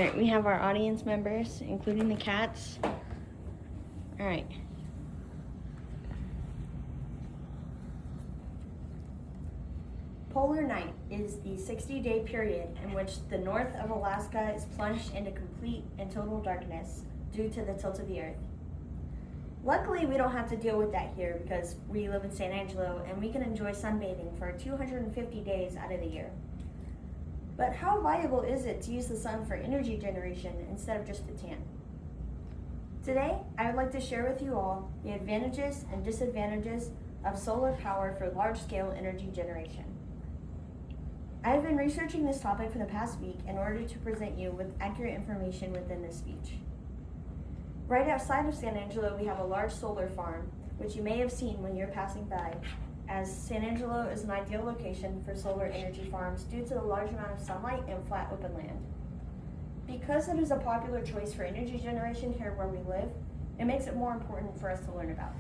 Alright, we have our audience members, including the cats. Alright. Polar night is the 60-day period in which the north of Alaska is plunged into complete and total darkness due to the tilt of the earth. Luckily, we don't have to deal with that here because we live in San Angelo and we can enjoy sunbathing for 250 days out of the year. But how viable is it to use the sun for energy generation instead of just a tan? Today, I would like to share with you all the advantages and disadvantages of solar power for large-scale energy generation. I have been researching this topic for the past week in order to present you with accurate information within this speech. Right outside of San Angelo, we have a large solar farm, which you may have seen when you're passing by, as San Angelo is an ideal location for solar energy farms due to the large amount of sunlight and flat open land. Because it is a popular choice for energy generation here where we live, it makes it more important for us to learn about.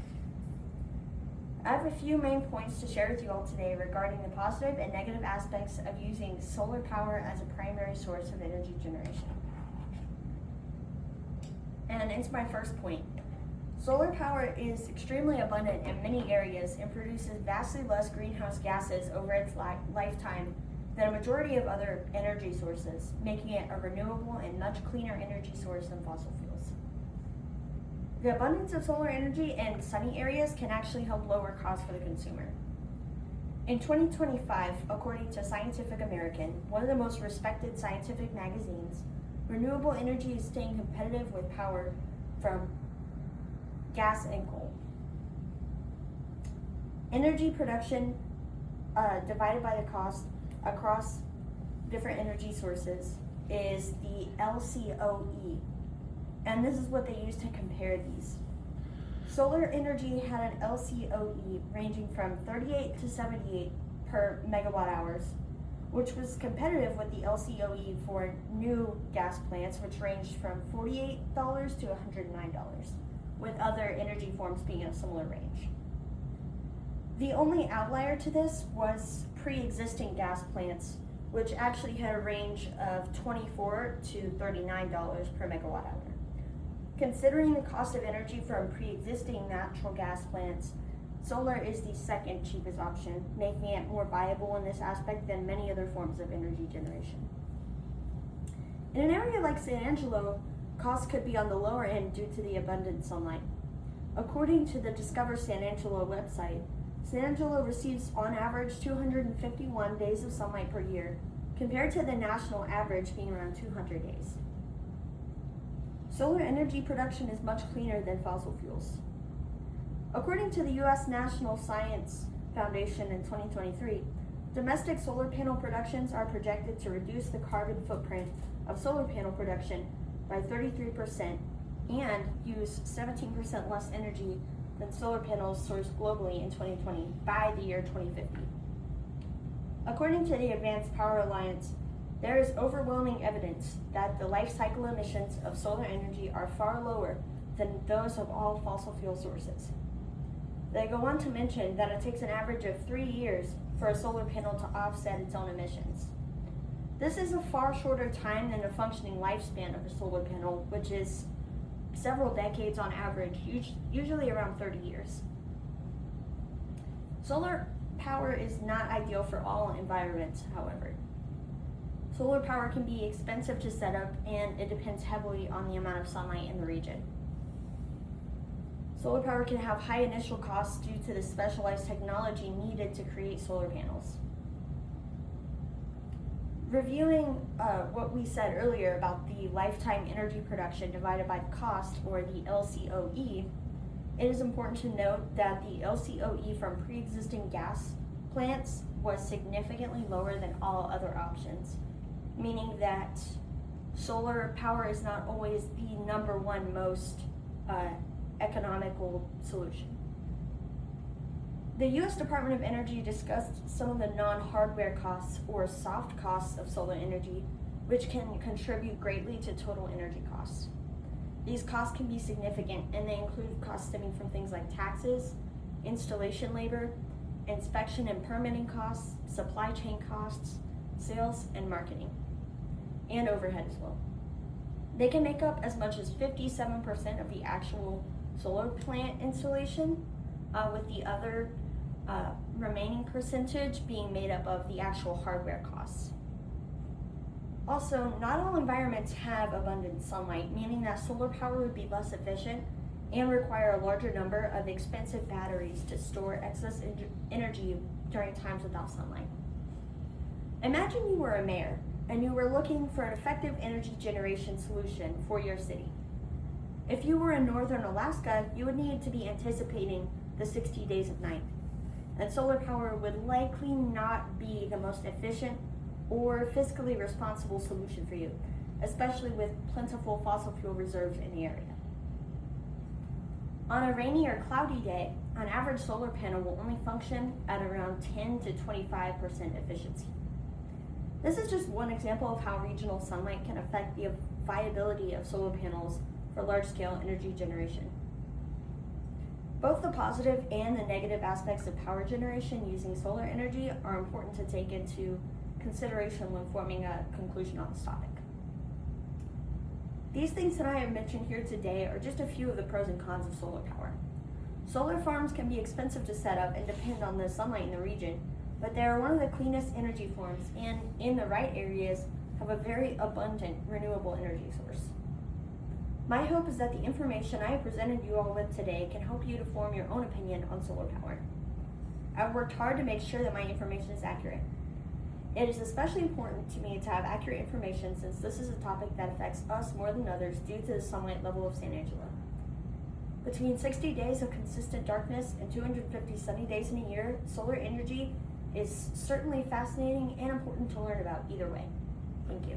I have a few main points to share with you all today regarding the positive and negative aspects of using solar power as a primary source of energy generation. And into my first point. Solar power is extremely abundant in many areas and produces vastly less greenhouse gases over its lifetime than a majority of other energy sources, making it a renewable and much cleaner energy source than fossil fuels. The abundance of solar energy in sunny areas can actually help lower costs for the consumer. In 2025, according to Scientific American, one of the most respected scientific magazines, renewable energy is staying competitive with power from gas and coal. Energy production divided by the cost across different energy sources is the LCOE, and this is what they use to compare these. Solar energy had an LCOE ranging from 38 to 78 per megawatt hours, which was competitive with the LCOE for new gas plants, which ranged from $48 to $109, with other energy forms being in a similar range. The only outlier to this was pre-existing gas plants, which actually had a range of $24 to $39 per megawatt hour. Considering the cost of energy from pre-existing natural gas plants, solar is the second cheapest option, making it more viable in this aspect than many other forms of energy generation. In an area like San Angelo, costs could be on the lower end due to the abundant sunlight. According to the Discover San Angelo website, San Angelo receives on average 251 days of sunlight per year, compared to the national average being around 200 days. Solar energy production is much cleaner than fossil fuels. According to the U.S. National Science Foundation in 2023, domestic solar panel productions are projected to reduce the carbon footprint of solar panel production by 33% and use 17% less energy than solar panels sourced globally in 2020 by the year 2050. According to the Advanced Power Alliance, there is overwhelming evidence that the life cycle emissions of solar energy are far lower than those of all fossil fuel sources. They go on to mention that it takes an average of 3 years for a solar panel to offset its own emissions. This is a far shorter time than the functioning lifespan of a solar panel, which is several decades on average, usually around 30 years. Solar power is not ideal for all environments, however. Solar power can be expensive to set up, and it depends heavily on the amount of sunlight in the region. Solar power can have high initial costs due to the specialized technology needed to create solar panels. Reviewing what we said earlier about the lifetime energy production divided by the cost, or the LCOE, it is important to note that the LCOE from pre-existing gas plants was significantly lower than all other options, meaning that solar power is not always the number one most economical solution. The U.S. Department of Energy discussed some of the non-hardware costs, or soft costs, of solar energy, which can contribute greatly to total energy costs. These costs can be significant, and they include costs stemming from things like taxes, installation labor, inspection and permitting costs, supply chain costs, sales and marketing, and overhead as well. They can make up as much as 57% of the actual solar plant installation, with the other remaining percentage being made up of the actual hardware costs. Also, not all environments have abundant sunlight, meaning that solar power would be less efficient and require a larger number of expensive batteries to store excess energy during times without sunlight. Imagine you were a mayor and you were looking for an effective energy generation solution for your city. If you were in northern Alaska, you would need to be anticipating the 60 days of night, and solar power would likely not be the most efficient or fiscally responsible solution for you, especially with plentiful fossil fuel reserves in the area. On a rainy or cloudy day, an average solar panel will only function at around 10 to 25% efficiency. This is just one example of how regional sunlight can affect the viability of solar panels for large-scale energy generation. Both the positive and the negative aspects of power generation using solar energy are important to take into consideration when forming a conclusion on this topic. These things that I have mentioned here today are just a few of the pros and cons of solar power. Solar farms can be expensive to set up and depend on the sunlight in the region, but they are one of the cleanest energy forms and, in the right areas, have a very abundant renewable energy source. My hope is that the information I have presented you all with today can help you to form your own opinion on solar power. I've worked hard to make sure that my information is accurate. It is especially important to me to have accurate information since this is a topic that affects us more than others due to the sunlight level of San Angelo. Between 60 days of consistent darkness and 250 sunny days in a year, solar energy is certainly fascinating and important to learn about either way. Thank you.